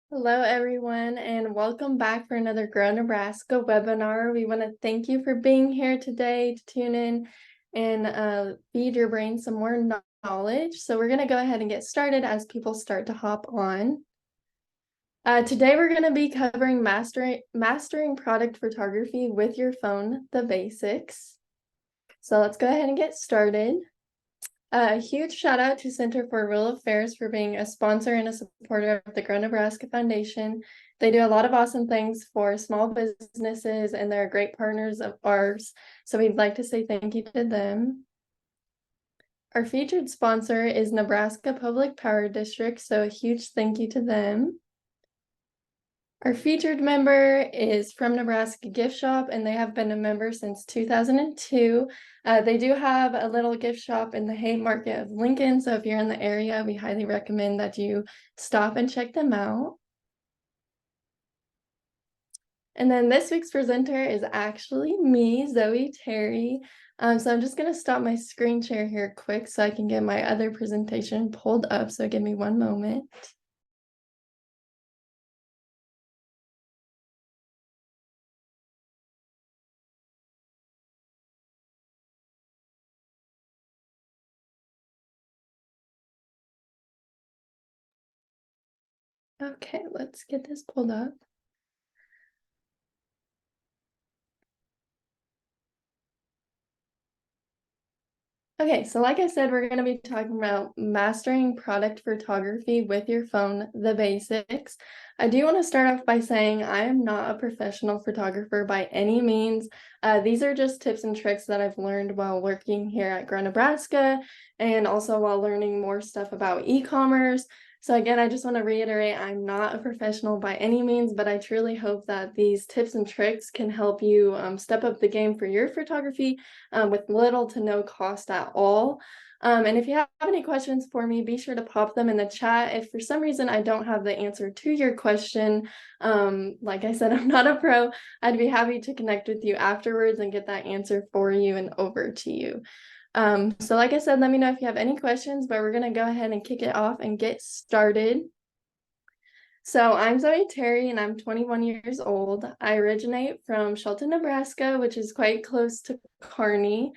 Hello, everyone, and welcome back for another Grow Nebraska webinar. We want to thank you for being here today to tune in and feed your brain some more knowledge. So we're going to go ahead and get started as people start to hop on. Today, we're going to be covering mastering product photography with your phone, the basics. So let's go ahead and get started. A huge shout out to Center for Rural Affairs for being a sponsor and a supporter of the Grow Nebraska Foundation. They do a lot of awesome things for small businesses and they're great partners of ours. So we'd like to say thank you to them. Our featured sponsor is Nebraska Public Power District, so a huge thank you to them. Our featured member is From Nebraska Gift Shop, and they have been a member since 2002. They do have a little gift shop in the Haymarket of Lincoln, so if you're in the area, we highly recommend that you stop and check them out. And then this week's presenter is actually me, Zoe Terry. So I'm just going to stop my screen share here quick so I can get my other presentation pulled up. So give me one moment. Okay, let's get this pulled up. Okay, so like I said, we're going to be talking about mastering product photography with your phone, the basics. I do want to start off by saying I am not a professional photographer by any means. These are just tips and tricks that I've learned while working here at Grow Nebraska and also while learning more stuff about e-commerce. So again, I just want to reiterate, I'm not a professional by any means, but I truly hope that these tips and tricks can help you step up the game for your photography with little to no cost at all. And if you have any questions for me, be sure to pop them in the chat. If for some reason I don't have the answer to your question, like I said, I'm not a pro. I'd be happy to connect with you afterwards and get that answer for you and over to you. So like I said, let me know if you have any questions, but we're going to go ahead and kick it off and get started. So I'm Zoe Terry and I'm 21 years old. I originate from Shelton, Nebraska, which is quite close to Kearney.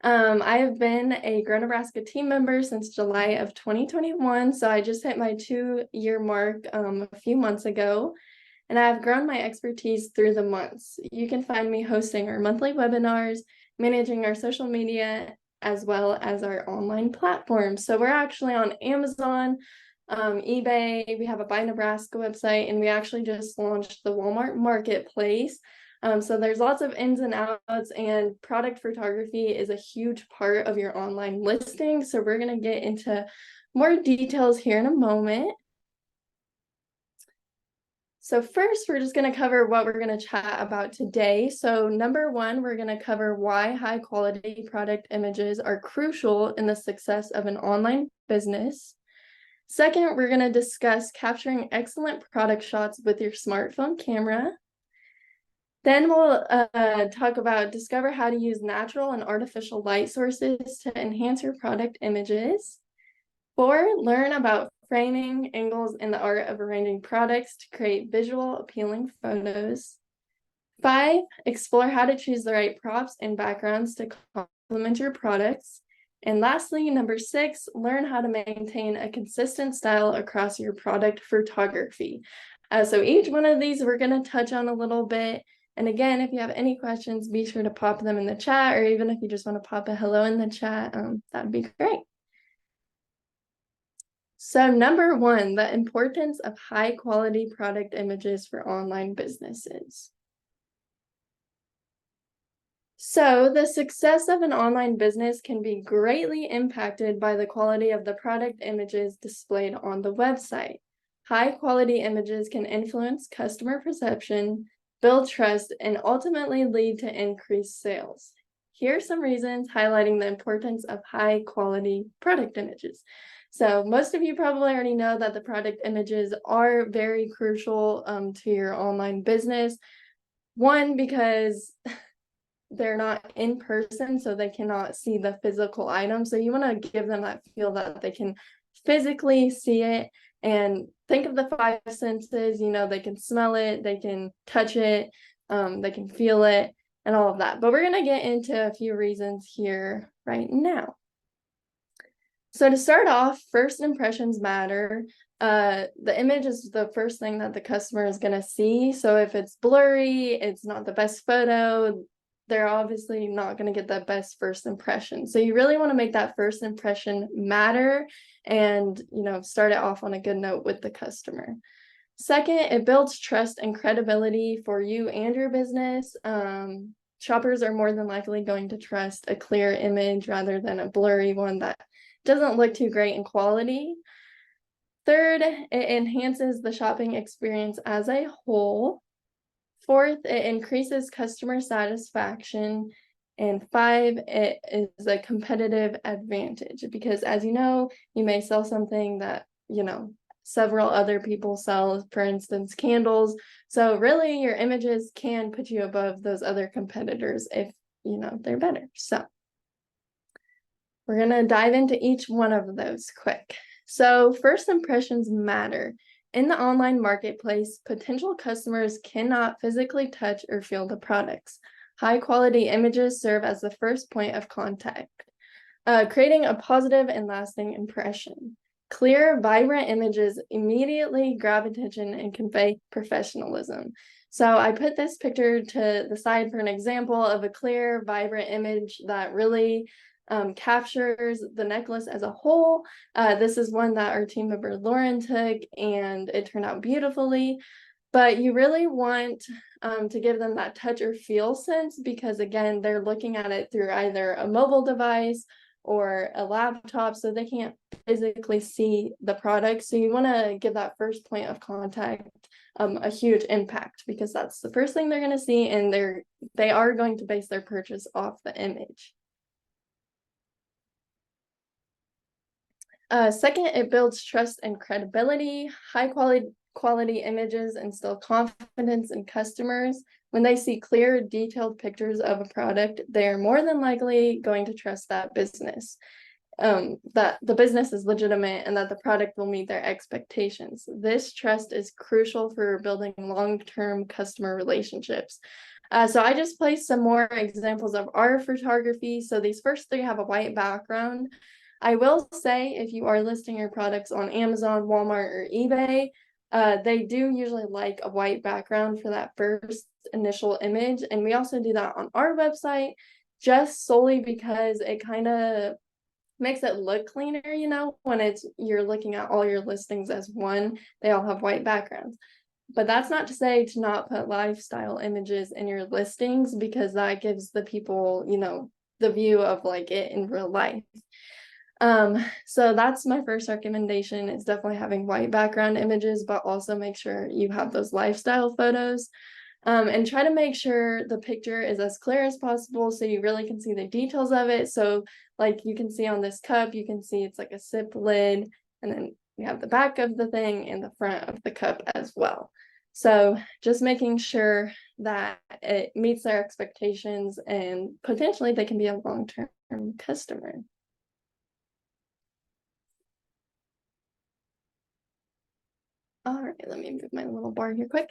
I have been a Grow Nebraska team member since July of 2021, so I just hit my 2-year mark a few months ago, and I've grown my expertise through the months. You can find me hosting our monthly webinars, managing our social media, as well as our online platforms. So we're actually on Amazon, eBay, we have a Buy Nebraska website, and we actually just launched the Walmart Marketplace. So there's lots of ins and outs, and product photography is a huge part of your online listing. So we're going to get into more details here in a moment. So first, we're just going to cover what we're going to chat about today. So number one, we're going to cover why high quality product images are crucial in the success of an online business. Second, we're going to discuss capturing excellent product shots with your smartphone camera. Then we'll talk about discover how to use natural and artificial light sources to enhance your product images. 4, learn about framing, angles, and the art of arranging products to create visual appealing photos. 5, explore how to choose the right props and backgrounds to complement your products. And lastly, number 6, learn how to maintain a consistent style across your product photography. So each one of these we're going to touch on a little bit. And again, if you have any questions, be sure to pop them in the chat, or even if you just want to pop a hello in the chat, that would be great. So number 1, the importance of high quality product images for online businesses. So the success of an online business can be greatly impacted by the quality of the product images displayed on the website. High quality images can influence customer perception, build trust, and ultimately lead to increased sales. Here are some reasons highlighting the importance of high quality product images. So most of you probably already know that the product images are very crucial to your online business. One, because they're not in person, so they cannot see the physical item. So you want to give them that feel that they can physically see it, and think of the five senses, they can smell it, they can touch it, they can feel it, and all of that. But we're gonna get into a few reasons here right now. So to start off, first impressions matter. The image is the first thing that the customer is gonna see. So if it's blurry, it's not the best photo, they're obviously not gonna get the best first impression. So you really wanna make that first impression matter and, start it off on a good note with the customer. Second, it builds trust and credibility for you and your business. Shoppers are more than likely going to trust a clear image rather than a blurry one that doesn't look too great in quality. Third, it enhances the shopping experience as a whole. Fourth, it increases customer satisfaction. And five, it is a competitive advantage because, as you know, you may sell something that, several other people sell, for instance, candles. So really your images can put you above those other competitors if, they're better. So we're going to dive into each one of those quick. So first impressions matter. In the online marketplace, potential customers cannot physically touch or feel the products. High quality images serve as the first point of contact, creating a positive and lasting impression. Clear, vibrant images immediately grab attention and convey professionalism. So I put this picture to the side for an example of a clear, vibrant image that really captures the necklace as a whole. This is one that our team member Lauren took, and it turned out beautifully. But you really want to give them that touch or feel sense because, again, they're looking at it through either a mobile device or a laptop, so they can't physically see the product. So you want to give that first point of contact a huge impact because that's the first thing they're going to see, and they are going to base their purchase off the image. Second, it builds trust and credibility. High quality images instill confidence in customers. When they see clear, detailed pictures of a product, they are more than likely going to trust that business, that the business is legitimate and that the product will meet their expectations. This trust is crucial for building long-term customer relationships. So I just placed some more examples of our photography. So these first three have a white background. I will say if you are listing your products on Amazon, Walmart, or eBay, they do usually like a white background for that first initial image. And we also do that on our website just solely because it kind of makes it look cleaner, when you're looking at all your listings as one, they all have white backgrounds. But that's not to say to not put lifestyle images in your listings because that gives the people, the view of like it in real life. So that's my first recommendation is definitely having white background images, but also make sure you have those lifestyle photos. And try to make sure the picture is as clear as possible so you really can see the details of it. So like you can see on this cup, you can see it's like a sip lid, and then we have the back of the thing and the front of the cup as well. So just making sure that it meets their expectations and potentially they can be a long-term customer. All right, let me move my little bar here quick.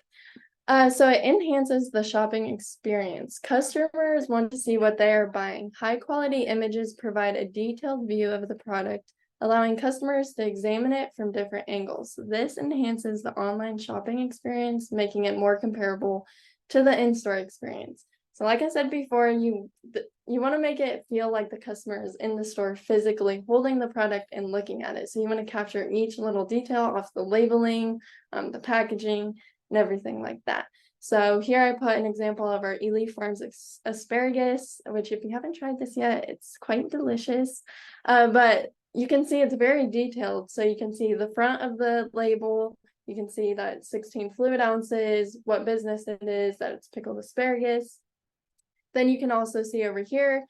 So it enhances the shopping experience. Customers want to see what they are buying. High quality images provide a detailed view of the product, allowing customers to examine it from different angles. This enhances the online shopping experience, making it more comparable to the in-store experience. So like I said before, you want to make it feel like the customer is in the store physically holding the product and looking at it. So you want to capture each little detail off the labeling, the packaging, and everything like that. So here I put an example of our Ely Farms asparagus, which if you haven't tried this yet, it's quite delicious. But you can see it's very detailed. So you can see the front of the label. You can see that 16 fluid ounces, what business it is, that it's pickled asparagus. Then you can also see over here,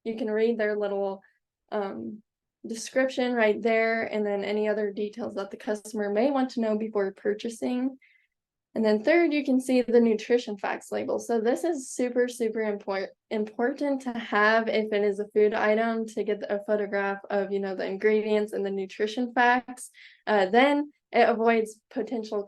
you can read their little description right there, and then any other details that the customer may want to know before purchasing. And then third, you can see the nutrition facts label. So this is super, super important to have if it is a food item, to get a photograph of, the ingredients and the nutrition facts. Then It avoids potential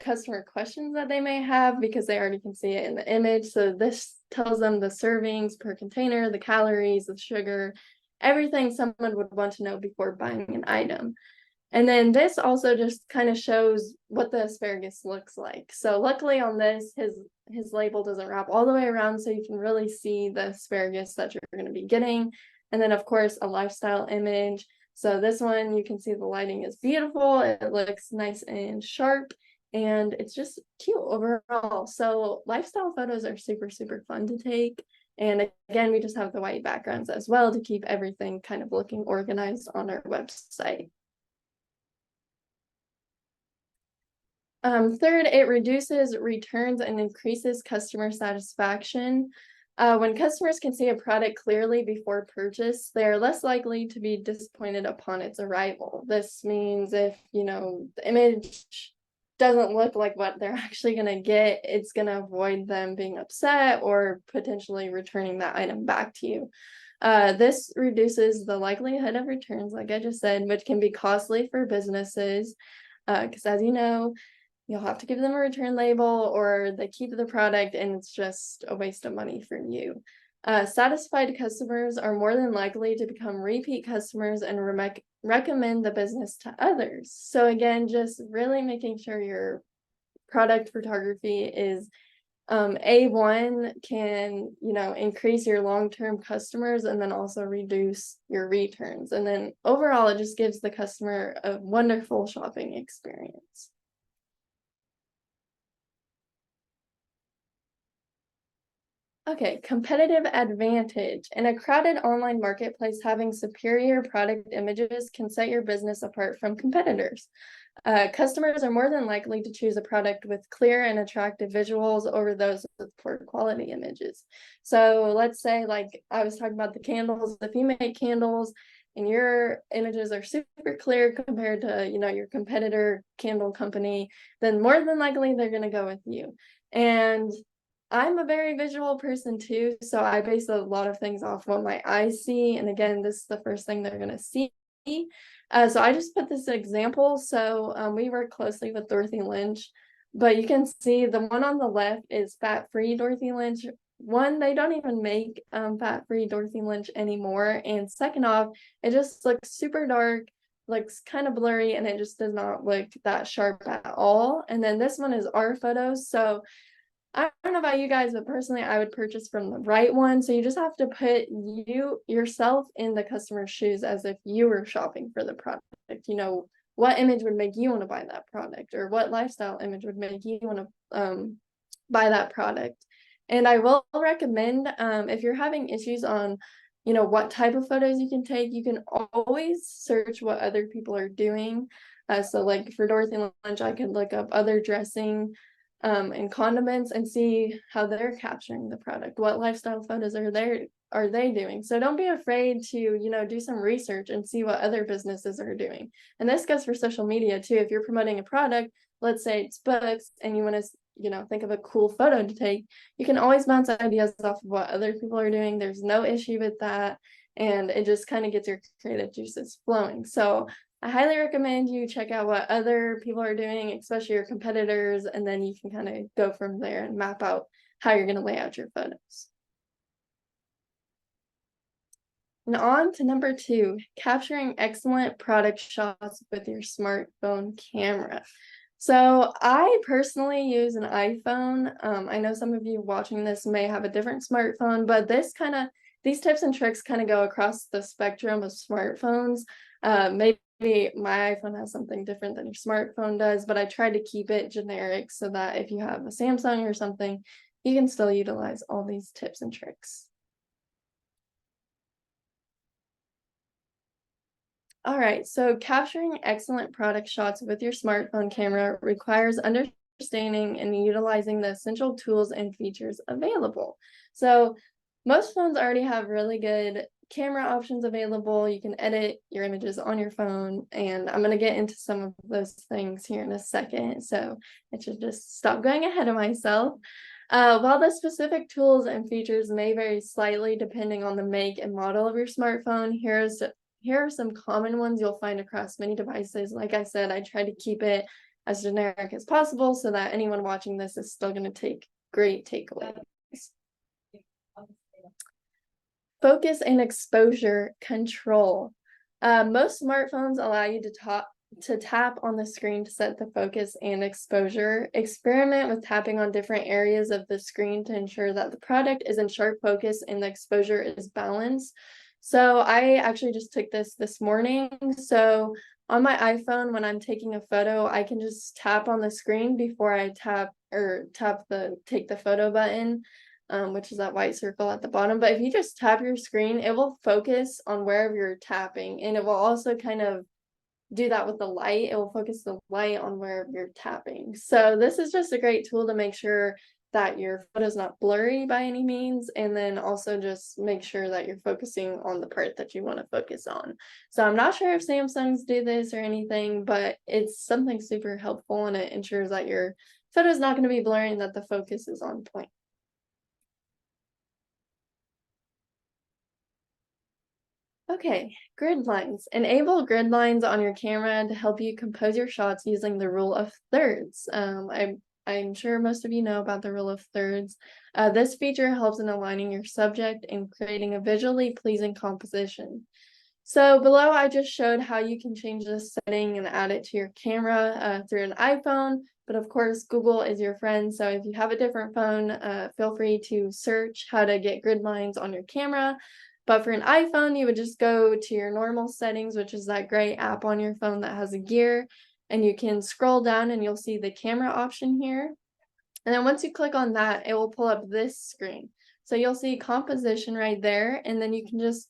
customer questions that they may have because they already can see it in the image. So this tells them the servings per container, the calories, the sugar, everything someone would want to know before buying an item. And then this also just kind of shows what the asparagus looks like. So luckily on this, his label doesn't wrap all the way around, so you can really see the asparagus that you're going to be getting. And then of course a lifestyle image. So this one, you can see the lighting is beautiful. It looks nice and sharp, and it's just cute overall. So lifestyle photos are super, super fun to take. And again, we just have the white backgrounds as well to keep everything kind of looking organized on our website. Third, it reduces returns and increases customer satisfaction. When customers can see a product clearly before purchase, they're less likely to be disappointed upon its arrival. This means if, the image doesn't look like what they're actually going to get, it's going to avoid them being upset or potentially returning that item back to you. This reduces the likelihood of returns, like I just said, which can be costly for businesses. Because as you know, you'll have to give them a return label or they keep the product and it's just a waste of money for you. Satisfied customers are more than likely to become repeat customers and recommend the business to others. So again, just really making sure your product photography is A1 can, increase your long-term customers and then also reduce your returns. And then overall, it just gives the customer a wonderful shopping experience. Okay, competitive advantage. In a crowded online marketplace, having superior product images can set your business apart from competitors. Customers are more than likely to choose a product with clear and attractive visuals over those with poor quality images. So let's say, like I was talking about the candles, if you make candles and your images are super clear compared to, your competitor candle company, then more than likely they're going to go with you. And I'm a very visual person too, so I base a lot of things off what my eyes see. And again, this is the first thing they're gonna see. So I just put this example. So we work closely with Dorothy Lynch, but you can see the one on the left is fat-free Dorothy Lynch. One, they don't even make fat-free Dorothy Lynch anymore. And second off, it just looks super dark, looks kind of blurry, and it just does not look that sharp at all. And then this one is our photos. So I don't know about you guys, but personally, I would purchase from the right one. So you just have to put yourself in the customer's shoes as if you were shopping for the product. What image would make you want to buy that product, or what lifestyle image would make you want to buy that product. And I will recommend if you're having issues on, what type of photos you can take, you can always search what other people are doing. So like for Dorothy Lynch, I could look up other dressing and condiments and see how they're capturing the product. What lifestyle photos are they doing? So don't be afraid to, do some research and see what other businesses are doing. And this goes for social media too. If you're promoting a product, let's say it's books, and you want to, think of a cool photo to take, you can always bounce ideas off of what other people are doing. There's no issue with that. And it just kind of gets your creative juices flowing. So I highly recommend you check out what other people are doing, especially your competitors, and then you can kind of go from there and map out how you're going to lay out your photos. And on to number 2, capturing excellent product shots with your smartphone camera. So I personally use an iPhone. I know some of you watching this may have a different smartphone, but these tips and tricks kind of go across the spectrum of smartphones. Maybe my iPhone has something different than your smartphone does, but I try to keep it generic so that if you have a Samsung or something, you can still utilize all these tips and tricks. All right, so capturing excellent product shots with your smartphone camera requires understanding and utilizing the essential tools and features available. So most phones already have really good camera options available. You can edit your images on your phone, and I'm going to get into some of those things here in a second. So I should just stop going ahead of myself. While the specific tools and features may vary slightly depending on the make and model of your smartphone, here are some common ones you'll find across many devices. Like I said, I try to keep it as generic as possible so that anyone watching this is still going to take great takeaways. Focus and exposure control. Most smartphones allow you to tap on the screen to set the focus and exposure. Experiment with tapping on different areas of the screen to ensure that the product is in sharp focus and the exposure is balanced. So I actually just took this morning. So on my iPhone, when I'm taking a photo, I can just tap on the screen before I take the photo button, which is that white circle at the bottom. But if you just tap your screen, it will focus on wherever you're tapping, and it will also kind of do that with the light. It will focus the light on where you're tapping. So this is just a great tool to make sure that your photo is not blurry by any means, and then also just make sure that you're focusing on the part that you want to focus on. So I'm not sure if Samsungs do this or anything, but it's something super helpful, and it ensures that your photo is not going to be blurry and that the focus is on point. Okay, grid lines. Enable grid lines on your camera to help you compose your shots using the rule of thirds. I'm sure most of you know about the rule of thirds. This feature helps in aligning your subject and creating a visually pleasing composition. So below, I just showed how you can change this setting and add it to your camera through an iPhone. But of course, Google is your friend. So if you have a different phone, feel free to search how to get grid lines on your camera. But for an iPhone, you would just go to your normal settings, which is that gray app on your phone that has a gear, and you can scroll down and you'll see the camera option here. And then once you click on that, it will pull up this screen. So you'll see composition right there, and then you can just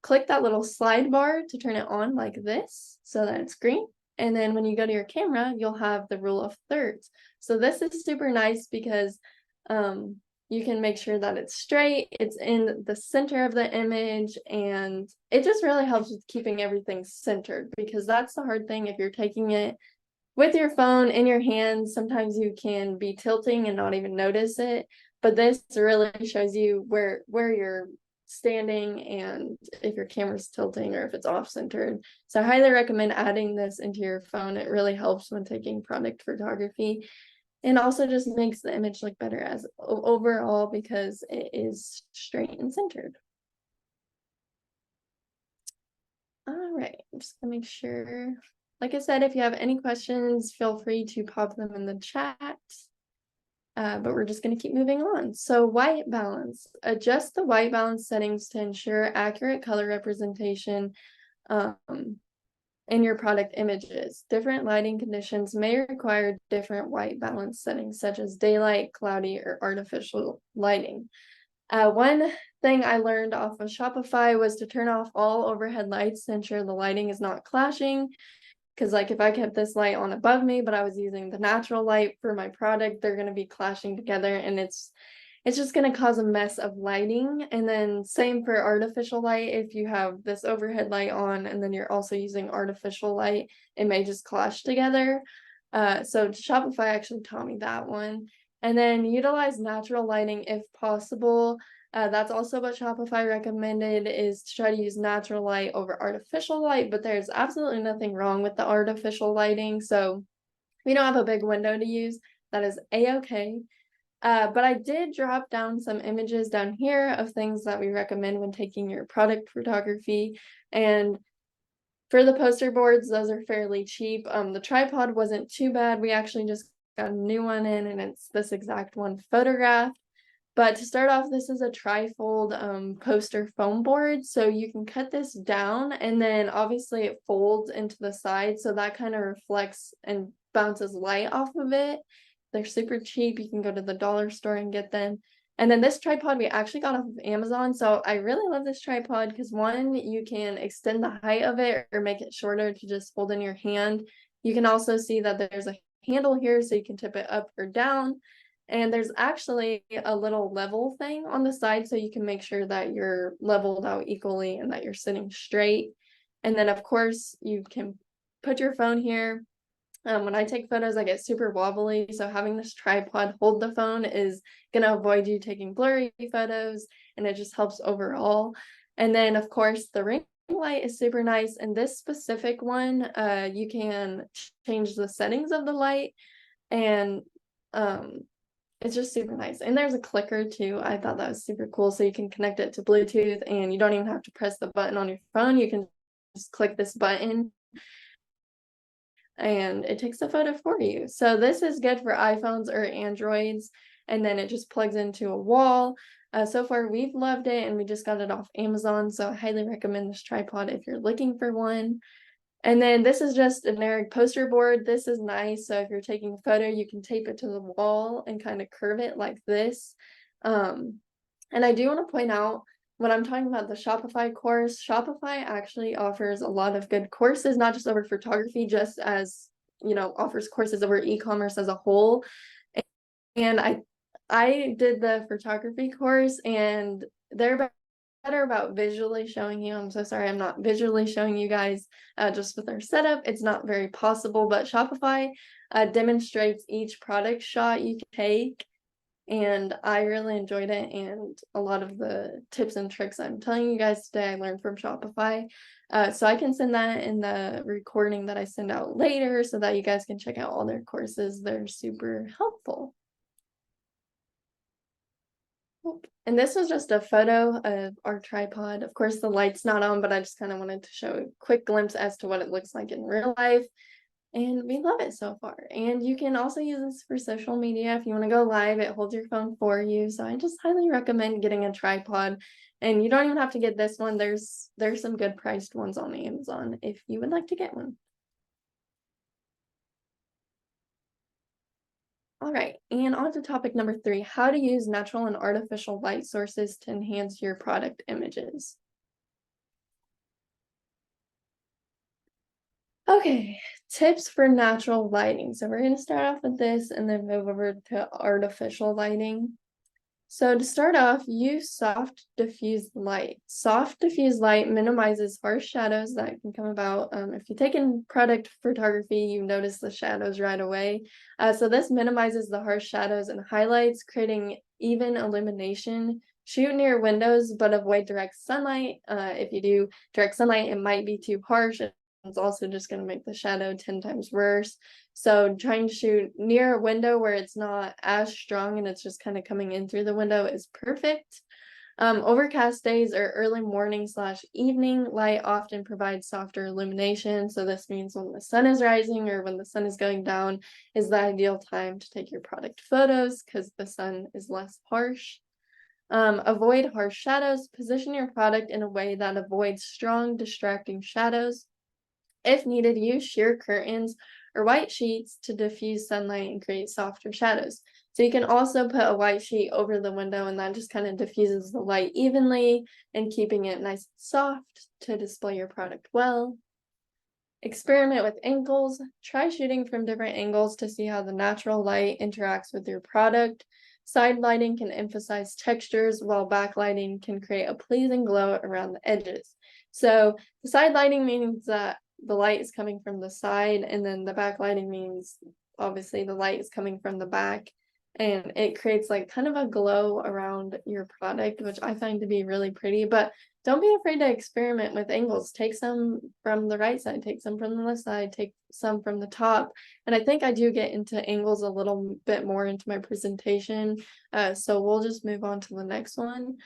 click that little slide bar to turn it on like this so that it's green. And then when you go to your camera, you'll have the rule of thirds. So this is super nice because you can make sure that it's straight, it's in the center of the image, and it just really helps with keeping everything centered, because that's the hard thing. If you're taking it with your phone in your hands, sometimes you can be tilting and not even notice it, but this really shows you where you're standing and if your camera's tilting or if it's off-centered. So I highly recommend adding this into your phone. It really helps when taking product photography, and also just makes the image look better as overall because it is straight and centered. All right, I'm just gonna make sure. Like I said, if you have any questions, feel free to pop them in the chat. But we're just going to keep moving on. So white balance. Adjust the white balance settings to ensure accurate color representation in your product images. Different lighting conditions may require different white balance settings, such as daylight, cloudy, or artificial lighting. One thing I learned off of Shopify was to turn off all overhead lights to ensure the lighting is not clashing. Because like if I kept this light on above me, but I was using the natural light for my product, they're going to be clashing together, and it's just going to cause a mess of lighting. And then same for artificial light. If you have this overhead light on and then you're also using artificial light, it may just clash together. So Shopify actually taught me that one. And then utilize natural lighting if possible. That's also what Shopify recommended, is to try to use natural light over artificial light, but there's absolutely nothing wrong with the artificial lighting. So if you don't have a big window to use, that is a-okay. But I did drop down some images down here of things that we recommend when taking your product photography. And for the poster boards, those are fairly cheap. The tripod wasn't too bad. We actually just got a new one in, and it's this exact one photographed. But to start off, this is a trifold poster foam board. So you can cut this down, and then obviously it folds into the side. So that kind of reflects and bounces light off of it. They're super cheap. You can go to the dollar store and get them. And then this tripod we actually got off of Amazon. So I really love this tripod because, one, you can extend the height of it or make it shorter to just hold in your hand. You can also see that there's a handle here so you can tip it up or down. And there's actually a little level thing on the side so you can make sure that you're leveled out equally and that you're sitting straight. And then of course you can put your phone here. When I take photos, I get super wobbly, so having this tripod hold the phone is gonna avoid you taking blurry photos, and it just helps overall. And then of course the ring light is super nice, and this specific one, you can change the settings of the light, and it's just super nice. And there's a clicker too. I thought that was super cool. So you can connect it to Bluetooth, and you don't even have to press the button on your phone. You can just click this button and it takes a photo for you. So this is good for iPhones or Androids, and then it just plugs into a wall. So far we've loved it, and we just got it off Amazon, so I highly recommend this tripod if you're looking for one. And then this is just a generic poster board. This is nice, so if you're taking a photo, you can tape it to the wall and kind of curve it like this. And I do want to point out, when I'm talking about the Shopify course, Shopify actually offers a lot of good courses, not just over photography, just as, offers courses over e-commerce as a whole. And I did the photography course, and they're better about visually showing you. I'm so sorry I'm not visually showing you guys just with our setup. It's not very possible, but Shopify demonstrates each product shot you can take, and I really enjoyed it, and a lot of the tips and tricks I'm telling you guys today I learned from Shopify. So I can send that in the recording that I send out later so that you guys can check out all their courses. They're super helpful. And this was just a photo of our tripod. Of course, the light's not on, but I just kind of wanted to show a quick glimpse as to what it looks like in real life. And we love it so far. And you can also use this for social media. If you want to go live, it holds your phone for you. So I just highly recommend getting a tripod. And you don't even have to get this one. There's some good priced ones on Amazon if you would like to get one. All right, and on to topic number 3, how to use natural and artificial light sources to enhance your product images. Okay, tips for natural lighting. So we're going to start off with this and then move over to artificial lighting. So to start off, use soft diffuse light. Soft diffuse light minimizes harsh shadows that can come about. If you take in product photography, you notice the shadows right away. So this minimizes the harsh shadows and highlights, creating even illumination. Shoot near windows, but avoid direct sunlight. If you do direct sunlight, it might be too harsh. It's also just going to make the shadow 10 times worse. So trying to shoot near a window where it's not as strong and it's just kind of coming in through the window is perfect. Overcast days or early morning/evening light often provides softer illumination. So this means when the sun is rising or when the sun is going down is the ideal time to take your product photos because the sun is less harsh. Avoid harsh shadows. Position your product in a way that avoids strong, distracting shadows. If needed, use sheer curtains or white sheets to diffuse sunlight and create softer shadows. So you can also put a white sheet over the window, and that just kind of diffuses the light evenly and keeping it nice and soft to display your product well. Experiment with angles. Try shooting from different angles to see how the natural light interacts with your product. Side lighting can emphasize textures, while backlighting can create a pleasing glow around the edges. So the side lighting means that the light is coming from the side, and then the backlighting means obviously the light is coming from the back, and it creates like kind of a glow around your product, which I find to be really pretty. But don't be afraid to experiment with angles. Take some from the right side, take some from the left side, take some from the top. And I think I do get into angles a little bit more into my presentation. So we'll just move on to the next one.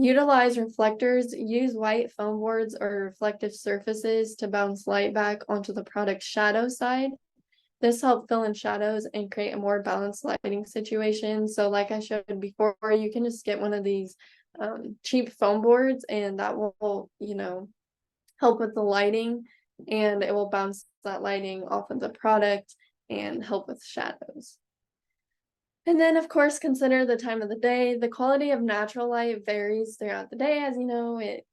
Utilize reflectors. Use white foam boards or reflective surfaces to bounce light back onto the product's shadow side. This helps fill in shadows and create a more balanced lighting situation. So like I showed before, you can just get one of these cheap foam boards, and that will, help with the lighting, and it will bounce that lighting off of the product and help with shadows. And then, of course, consider the time of the day. The quality of natural light varies throughout the day. As you know, it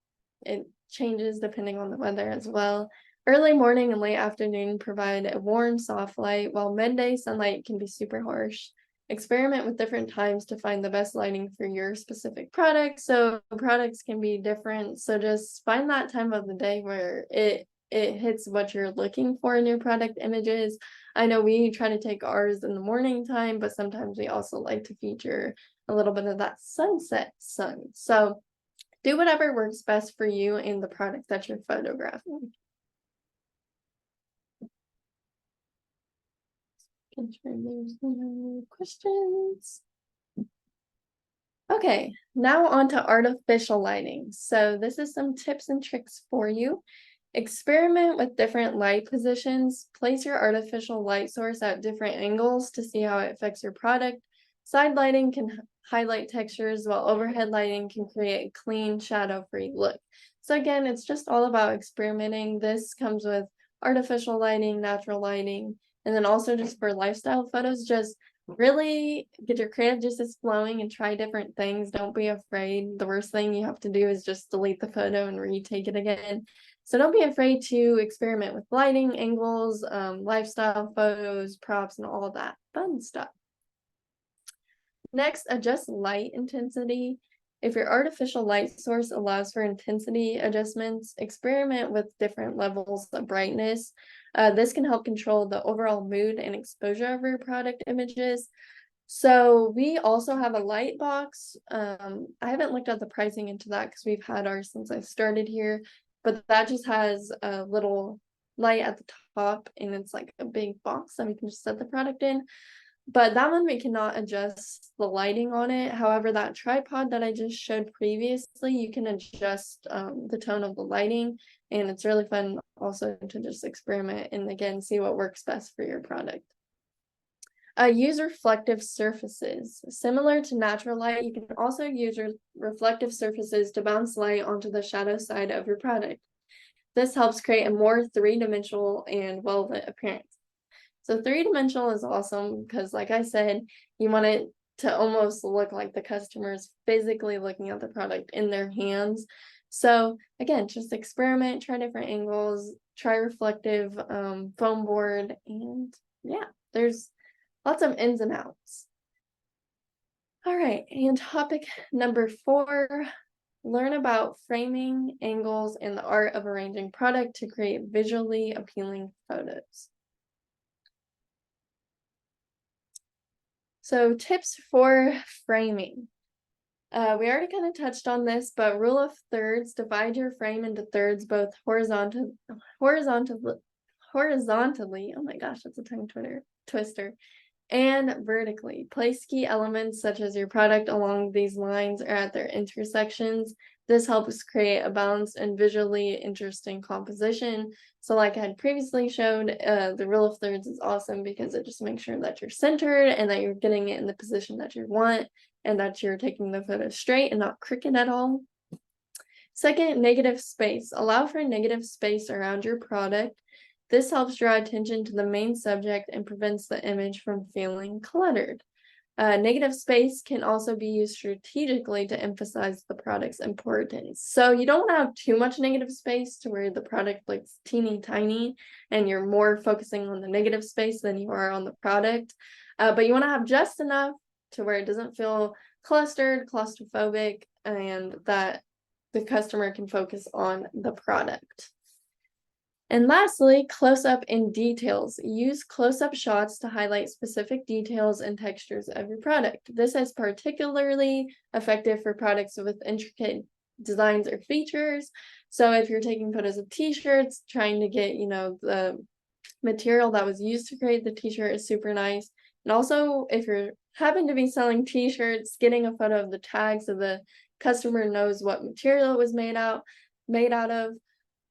changes depending on the weather as well. Early morning and late afternoon provide a warm, soft light, while midday sunlight can be super harsh. Experiment with different times to find the best lighting for your specific product. So products can be different. So just find that time of the day where it hits what you're looking for in your product images. I know we try to take ours in the morning time, but sometimes we also like to feature a little bit of that sunset sun. So Do whatever works best for you and the product that you're photographing. Make sure there's no questions. Okay, now on to artificial lighting. So this is some tips and tricks for you. Experiment with different light positions. Place your artificial light source at different angles to see how it affects your product. Side lighting can highlight textures, while overhead lighting can create a clean, shadow-free look. So again, it's just all about experimenting. This comes with artificial lighting, natural lighting, and then also just for lifestyle photos, just really get your creative juices flowing and try different things. Don't be afraid. The worst thing you have to do is just delete the photo and retake it again. So don't be afraid to experiment with lighting, angles, lifestyle photos, props, and all of that fun stuff. Next, adjust light intensity. If your artificial light source allows for intensity adjustments, experiment with different levels of brightness. This can help control the overall mood and exposure of your product images. So we also have a light box. I haven't looked at the pricing into that because we've had ours since I started here, but that just has a little light at the top and it's like a big box that we can just set the product in. But that one we cannot adjust the lighting on it. However, that tripod that I just showed previously, you can adjust the tone of the lighting, and it's really fun also to just experiment and again see what works best for your product. Use reflective surfaces. Similar to natural light, you can also use reflective surfaces to bounce light onto the shadow side of your product. This helps create a more three-dimensional and well-lit appearance. So three-dimensional is awesome because, like I said, you want it to almost look like the customer's physically looking at the product in their hands. So again, just experiment, try different angles, try reflective foam board, and yeah, there's lots of ins and outs. All right, and topic number 4, learn about framing, angles, and the art of arranging product to create visually appealing photos. So tips for framing. We already kind of touched on this, but rule of thirds, divide your frame into thirds, both horizontally, oh my gosh, that's a tongue twister, and vertically. Place key elements such as your product along these lines or at their intersections. This helps create a balanced and visually interesting composition. So like I had previously showed, the rule of thirds is awesome because it just makes sure that you're centered and that you're getting it in the position that you want and that you're taking the photo straight and not crooked at all. Second, negative space. Allow for negative space around your product. This helps draw attention to the main subject and prevents the image from feeling cluttered. Negative space can also be used strategically to emphasize the product's importance. So you don't want to have too much negative space to where the product looks teeny tiny and you're more focusing on the negative space than you are on the product. But you want to have just enough to where it doesn't feel clustered, claustrophobic, and that the customer can focus on the product. And lastly, close-up and details. Use close-up shots to highlight specific details and textures of your product. This is particularly effective for products with intricate designs or features. So if you're taking photos of t-shirts, trying to get, the material that was used to create the t-shirt is super nice. And also, if you're happen to be selling t-shirts, getting a photo of the tag so the customer knows what material it was made out of.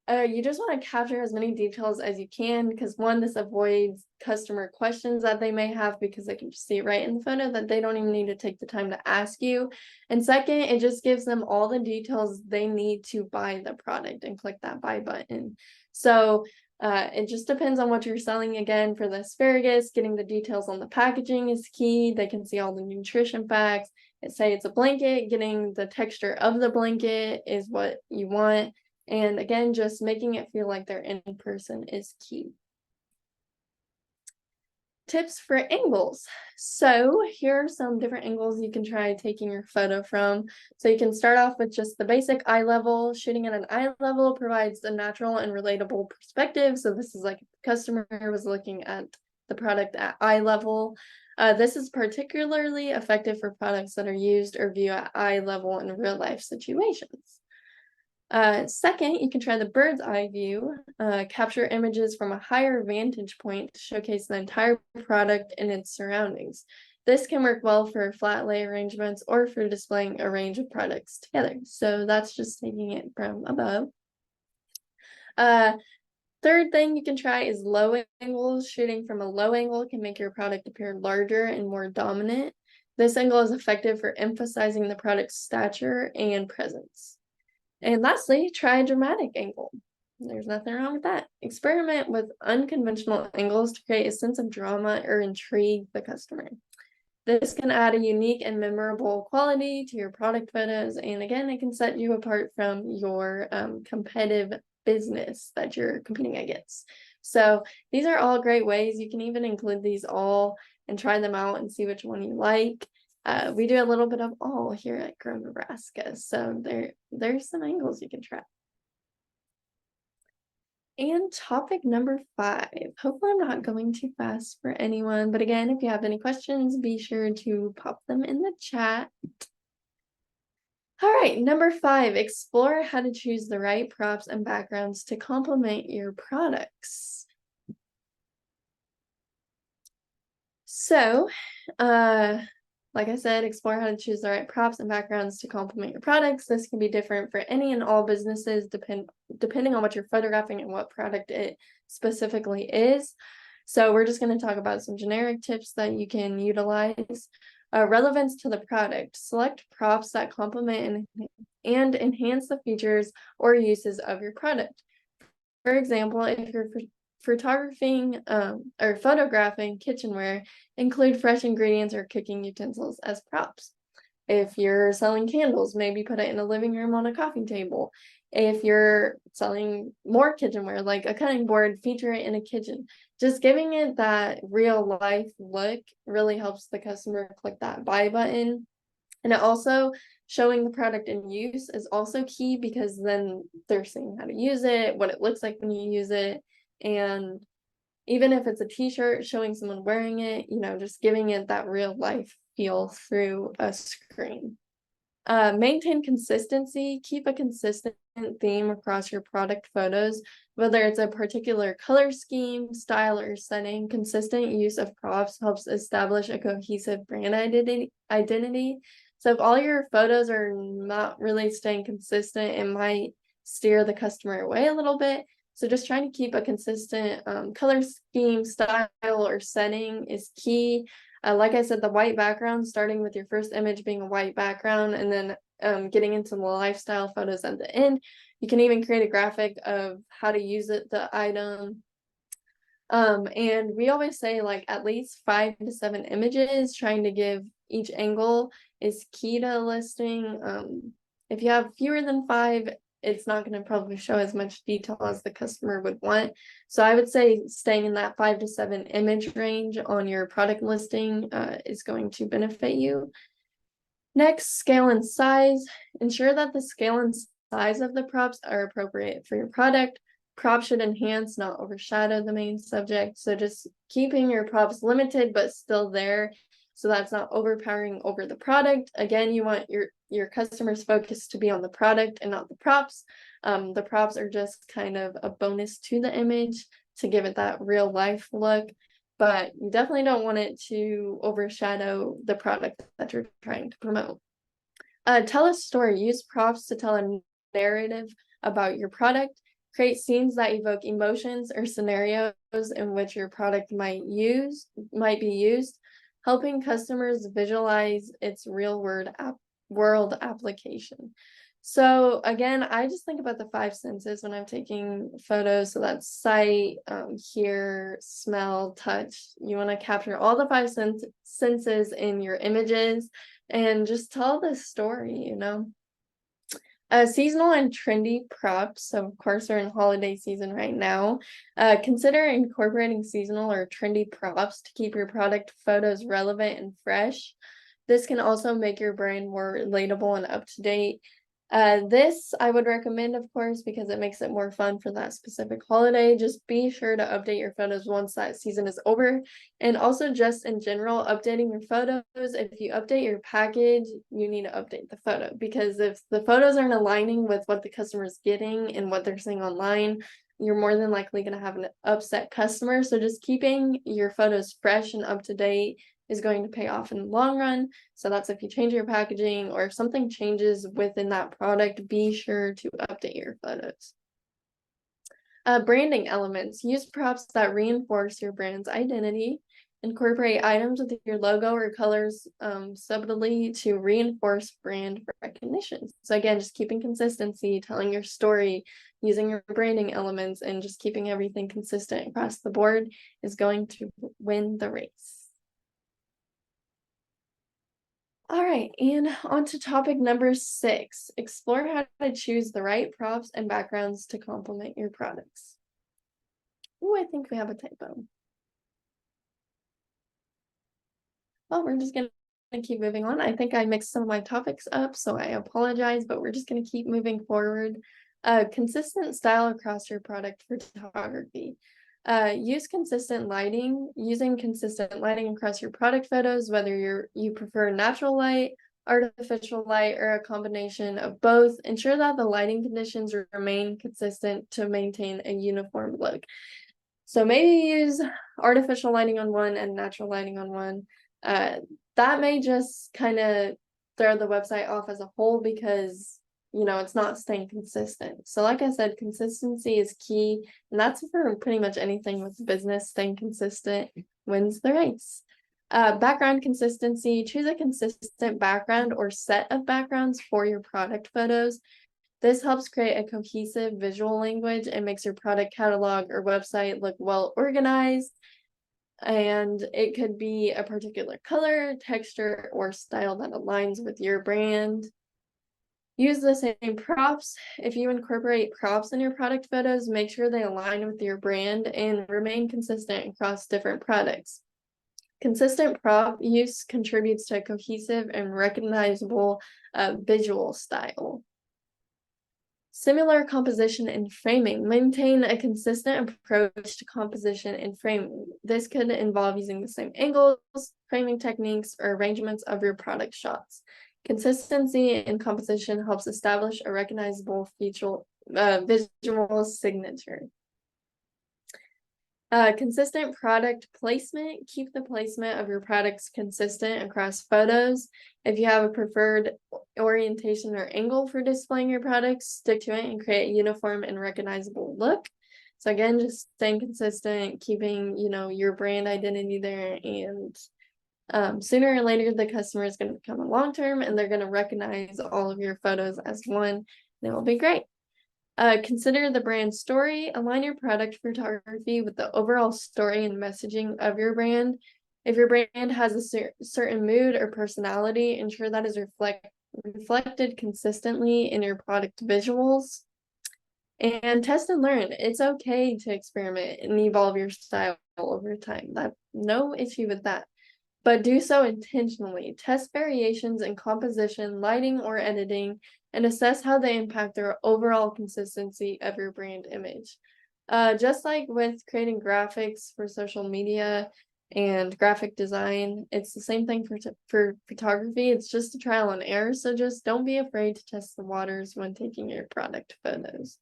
You just want to capture as many details as you can because one, this avoids customer questions that they may have because they can just see it right in the photo that they don't even need to take the time to ask you. And second, it just gives them all the details they need to buy the product and click that buy button. So it just depends on what you're selling. Again, for the asparagus, getting the details on the packaging is key. They can see all the nutrition facts. Say it's a blanket, getting the texture of the blanket is what you want. And again, just making it feel like they're in person is key. Tips for angles. So here are some different angles you can try taking your photo from. So you can start off with just the basic eye level. Shooting at an eye level provides a natural and relatable perspective. So this is like if the customer was looking at the product at eye level. This is particularly effective for products that are used or viewed at eye level in real life situations. Second, you can try the bird's eye view, capture images from a higher vantage point to showcase the entire product and its surroundings. This can work well for flat lay arrangements or for displaying a range of products together. So that's just taking it from above. Third thing you can try is low angles. Shooting from a low angle can make your product appear larger and more dominant. This angle is effective for emphasizing the product's stature and presence. And lastly, try a dramatic angle. There's nothing wrong with that. Experiment with unconventional angles to create a sense of drama or intrigue the customer. This can add a unique and memorable quality to your product photos. And again, it can set you apart from your competitive business that you're competing against. So these are all great ways. You can even include these all and try them out and see which one you like. We do a little bit of all here at Grow Nebraska. So there's some angles you can try. And topic number 5. Hopefully I'm not going too fast for anyone, but again, if you have any questions, be sure to pop them in the chat. All right, number 5, explore how to choose the right props and backgrounds to complement your products. So, like I said, explore how to choose the right props and backgrounds to complement your products. This can be different for any and all businesses, depending on what you're photographing and what product it specifically is. So we're just going to talk about some generic tips that you can utilize. Relevance to the product. Select props that complement and enhance the features or uses of your product. For example, if you're photographing or photographing kitchenware, include fresh ingredients or cooking utensils as props. If you're selling candles, maybe put it in a living room on a coffee table. If you're selling more kitchenware, like a cutting board, feature it in a kitchen. Just giving it that real life look really helps the customer click that buy button. And it also showing the product in use is also key, because then they're seeing how to use it, what it looks like when you use it. And even if it's a t-shirt, showing someone wearing it, just giving it that real life feel through a screen. Maintain consistency. Keep a consistent theme across your product photos, whether it's a particular color scheme, style, or setting. Consistent use of props helps establish a cohesive brand identity. So if all your photos are not really staying consistent, it might steer the customer away a little bit. So just trying to keep a consistent color scheme, style, or setting is key. Like I said, the white background, starting with your first image being a white background, and then getting into the lifestyle photos at the end. You can even create a graphic of how to use the item. And we always say like at least 5 to 7 images, trying to give each angle is key to a listing. If you have fewer than 5, it's not going to probably show as much detail as the customer would want. So I would say staying in that 5 to 7 image range on your product listing is going to benefit you. Next, scale and size. Ensure that the scale and size of the props are appropriate for your product. Props should enhance, not overshadow the main subject. So just keeping your props limited, but still there, so that's not overpowering over the product. Again, you want your customer's focus to be on the product and not the props. The props are just kind of a bonus to the image to give it that real life look, but you definitely don't want it to overshadow the product that you're trying to promote. Tell a story. Use props to tell a narrative about your product. Create scenes that evoke emotions or scenarios in which your product might be used, helping customers visualize its real world application. So again, I just think about the 5 senses when I'm taking photos. So that's sight, hear, smell, touch. You want to capture all the 5 senses in your images and just tell the story, Seasonal and trendy props. So of course we're in holiday season right now. Consider incorporating seasonal or trendy props to keep your product photos relevant and fresh. This can also make your brand more relatable and up to date. This I would recommend, of course, because it makes it more fun for that specific holiday. Just be sure to update your photos once that season is over. And also, just in general, updating your photos. If you update your package, you need to update the photo because if the photos aren't aligning with what the customer is getting and what they're seeing online, you're more than likely going to have an upset customer. So, just keeping your photos fresh and up to date is going to pay off in the long run. So that's if you change your packaging or if something changes within that product, be sure to update your photos. Branding elements. Use props that reinforce your brand's identity. Incorporate items with your logo or colors subtly to reinforce brand recognition. So again, just keeping consistency, telling your story, using your branding elements, and just keeping everything consistent across the board is going to win the race. All right, and on to topic number 6. Explore how to choose the right props and backgrounds to complement your products. Oh, I think we have a typo. Well, we're just gonna keep moving on. I think I mixed some of my topics up, so I apologize, but we're just gonna keep moving forward. Consistent style across your product photography. Use consistent lighting. Using consistent lighting across your product photos, whether you prefer natural light, artificial light, or a combination of both, ensure that the lighting conditions remain consistent to maintain a uniform look. So maybe use artificial lighting on one and natural lighting on one. Uh, that may just kind of throw the website off as a whole because it's not staying consistent. So like I said, consistency is key, and that's for pretty much anything with business. Staying consistent wins the race. Background consistency. Choose a consistent background or set of backgrounds for your product photos. This helps create a cohesive visual language and makes your product catalog or website look well organized. And it could be a particular color, texture, or style that aligns with your brand. Use the same props. If you incorporate props in your product photos, make sure they align with your brand and remain consistent across different products. Consistent prop use contributes to a cohesive and recognizable visual style. Similar composition and framing. Maintain a consistent approach to composition and framing. This could involve using the same angles, framing techniques, or arrangements of your product shots. Consistency in composition helps establish a recognizable visual signature. Consistent product placement. Keep the placement of your products consistent across photos. If you have a preferred orientation or angle for displaying your products, stick to it and create a uniform and recognizable look. So again, just staying consistent, keeping, your brand identity there, and sooner or later, the customer is going to become a long-term and they're going to recognize all of your photos as one, and it will be great. Consider the brand story. Align your product photography with the overall story and messaging of your brand. If your brand has a certain mood or personality, ensure that is reflected consistently in your product visuals. And test and learn. It's okay to experiment and evolve your style over time. That's no issue with that. But do so intentionally. Test variations in composition, lighting, or editing, and assess how they impact the overall consistency of your brand image. Just like with creating graphics for social media and graphic design, it's the same thing for photography. It's just a trial and error, so just don't be afraid to test the waters when taking your product photos.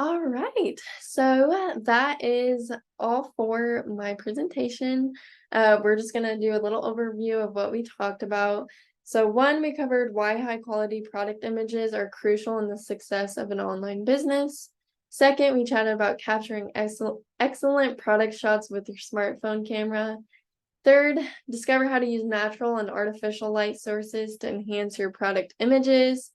All right, so that is all for my presentation. We're just gonna do a little overview of what we talked about. So one, we covered why high quality product images are crucial in the success of an online business. Second, we chatted about capturing excellent product shots with your smartphone camera. Third, discover how to use natural and artificial light sources to enhance your product images.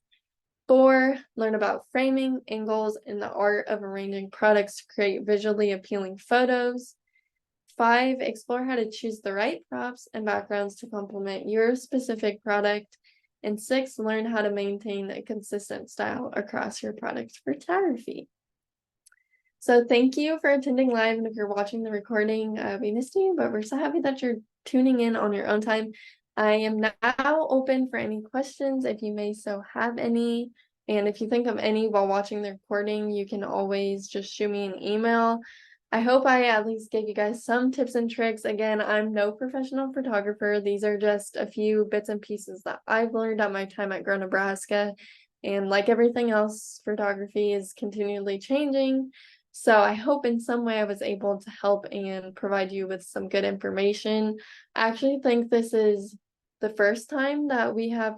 4, learn about framing, angles, and the art of arranging products to create visually appealing photos. 5, explore how to choose the right props and backgrounds to complement your specific product. And 6, learn how to maintain a consistent style across your product photography. So thank you for attending live, and if you're watching the recording, we missed you, but we're so happy that you're tuning in on your own time. I am now open for any questions if you may so have any. And if you think of any while watching the recording, you can always just shoot me an email. I hope I at least gave you guys some tips and tricks. Again, I'm no professional photographer. These are just a few bits and pieces that I've learned at my time at Grow Nebraska. And like everything else, photography is continually changing. So I hope in some way I was able to help and provide you with some good information. I actually think this is the first time that we have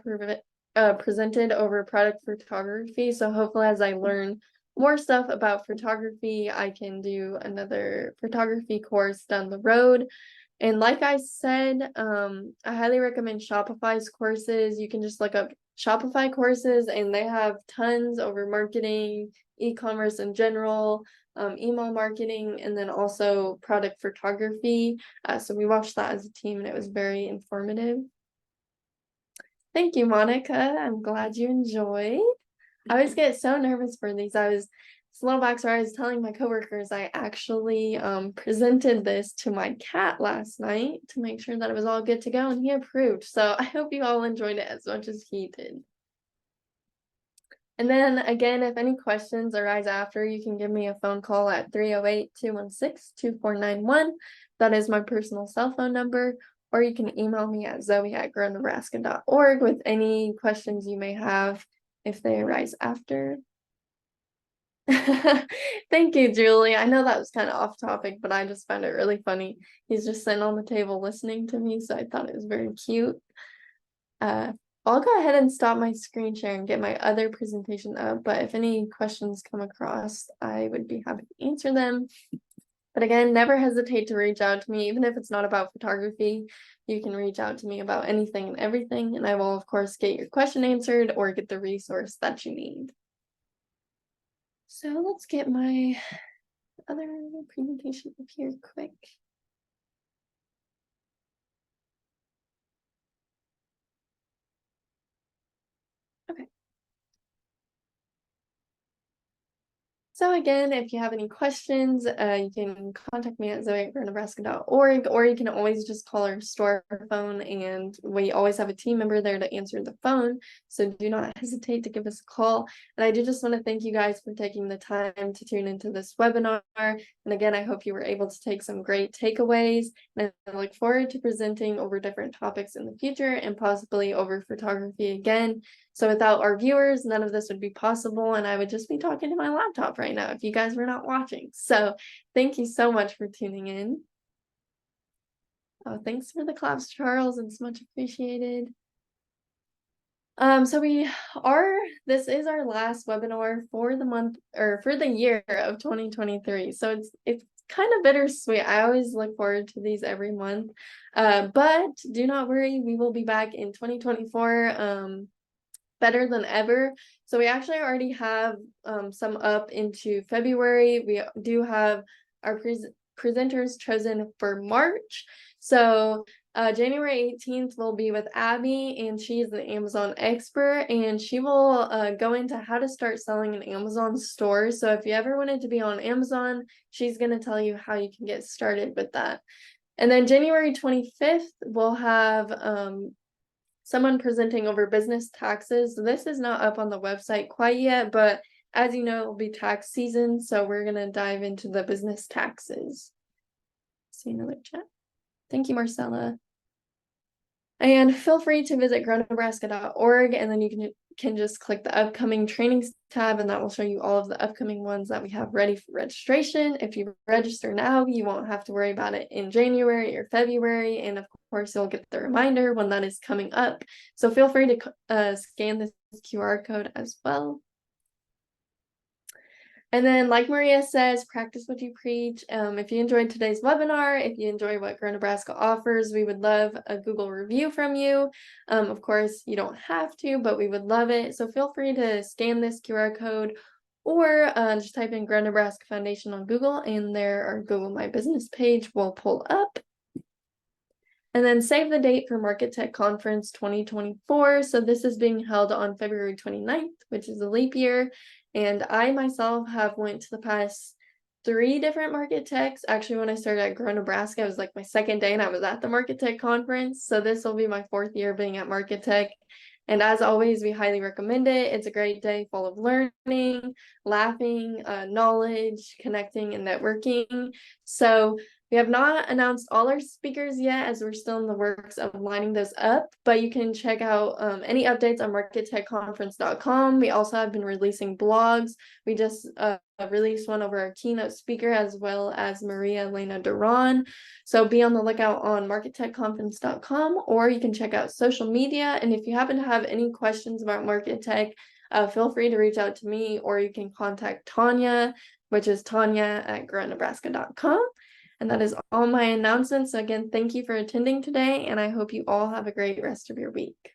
presented over product photography. So hopefully as I learn more stuff about photography, I can do another photography course down the road. And like I said, I highly recommend Shopify's courses. You can just look up Shopify courses and they have tons over marketing, e-commerce in general, email marketing, and then also product photography. So we watched that as a team and it was very informative. Thank you, Monica. I'm glad you enjoyed. I always get so nervous for these. This little backstory, I was telling my coworkers I actually presented this to my cat last night to make sure that it was all good to go and he approved. So I hope you all enjoyed it as much as he did. And then again, if any questions arise after, you can give me a phone call at 308-216-2491. That is my personal cell phone number. Or you can email me at zoe@grownebraska.org with any questions you may have if they arise after. Thank you, Julie. I know that was kind of off topic, but I just found it really funny. He's just sitting on the table listening to me, so I thought it was very cute. I'll go ahead and stop my screen share and get my other presentation up, but if any questions come across, I would be happy to answer them. But again, never hesitate to reach out to me, even if it's not about photography. You can reach out to me about anything and everything, and I will, of course, get your question answered or get the resource that you need. So let's get my other presentation up here quick. Okay. So again, if you have any questions, you can contact me at zoe@grownebraska.org, or you can always just call our store phone, and we always have a team member there to answer the phone. So do not hesitate to give us a call. And I do just want to thank you guys for taking the time to tune into this webinar. And again, I hope you were able to take some great takeaways. And I look forward to presenting over different topics in the future and possibly over photography again. So without our viewers, none of this would be possible, and I would just be talking to my laptop right now if you guys were not watching. So thank you so much for tuning in. Oh, thanks for the claps, Charles. It's much appreciated. So this is our last webinar for the month or for the year of 2023. So it's kind of bittersweet. I always look forward to these every month. But do not worry, we will be back in 2024. Better than ever. So we actually already have some up into February. We do have our presenters chosen for March. So January 18th will be with Abby, and she's an Amazon expert, and she will go into how to start selling an Amazon store. So if you ever wanted to be on Amazon, she's going to tell you how you can get started with that. And then January 25th, we'll have someone presenting over business taxes. This is not up on the website quite yet, but as you know, it'll be tax season, so we're going to dive into the business taxes. See another chat. Thank you, Marcella. And feel free to visit grownebraska.org, and then you can just click the upcoming trainings tab, and that will show you all of the upcoming ones that we have ready for registration. If you register now, you won't have to worry about it in January or February, and of course you'll get the reminder when that is coming up. So feel free to scan this QR code as well. And then, like Maria says, practice what you preach. If you enjoyed today's webinar, if you enjoy what Grow Nebraska offers, we would love a Google review from you. Of course, you don't have to, but we would love it. So feel free to scan this QR code or just type in Grow Nebraska Foundation on Google, and there our Google My Business page will pull up. And then save the date for Market Tech Conference 2024. So this is being held on February 29th, which is a leap year. And I myself have went to the past 3 different Market Techs. Actually, when I started at Grow Nebraska, it was like my second day and I was at the Market Tech conference. So this will be my 4th year being at Market Tech. And as always, we highly recommend it. It's a great day full of learning, laughing, knowledge, connecting, and networking. So we have not announced all our speakers yet, as we're still in the works of lining those up, but you can check out any updates on markettechconference.com. We also have been releasing blogs. We just released one over our keynote speaker, as well as Maria Elena Duran. So be on the lookout on markettechconference.com, or you can check out social media. And if you happen to have any questions about Market Tech, feel free to reach out to me, or you can contact Tanya, which is tanya@grownebraska.com. And that is all my announcements. So again, thank you for attending today, and I hope you all have a great rest of your week.